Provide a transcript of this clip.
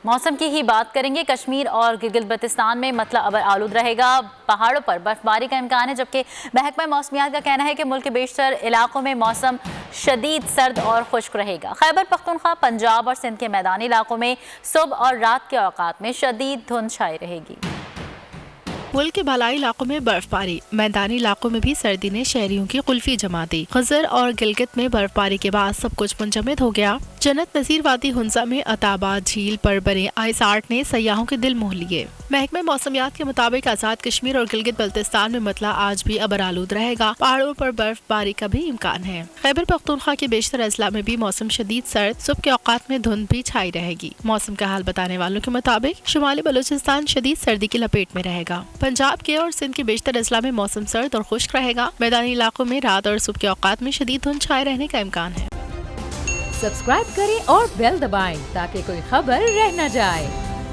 موسم کی ہی بات کریں گے۔ کشمیر اور گلگت بلتستان میں مطلع ابر آلود رہے گا، پہاڑوں پر برف باری کا امکان ہے، جبکہ محکمہ موسمیات کا کہنا ہے کہ ملک کے بیشتر علاقوں میں موسم شدید سرد اور خشک رہے گا۔ خیبر پختونخوا، پنجاب اور سندھ کے میدانی علاقوں میں صبح اور رات کے اوقات میں شدید دھند چھائی رہے گی۔ ملک کے بالائی علاقوں میں برف باری، میدانی علاقوں میں بھی سردی نے شہریوں کی قلفی جما دی۔ خزر اور گلگت میں برف باری کے بعد سب کچھ منجمد ہو گیا۔ جنت نظیر وادی ہنزا میں عطاباد جھیل پر بنے آئس آرٹ نے سیاحوں کے دل موہ لیے۔ محکمہ موسمیات کے مطابق آزاد کشمیر اور گلگت بلتستان میں مطلع آج بھی ابر آلود رہے گا، پہاڑوں پر برف باری کا بھی امکان ہے۔ خیبر پختونخوا کے بیشتر اضلاع میں بھی موسم شدید سرد، صبح کے اوقات میں دھند بھی چھائی رہے گی۔ موسم کا حال بتانے والوں کے مطابق شمالی بلوچستان شدید سردی کی لپیٹ میں رہے گا۔ پنجاب کے اور سندھ کے بیشتر اضلاع میں موسم سرد اور خشک رہے گا۔ میدانی علاقوں میں رات اور صبح کے اوقات میں شدید دھند چھائے رہنے کا امکان ہے۔ سبسکرائب کریں اور بیل دبائیں تاکہ کوئی خبر رہ نہ جائے۔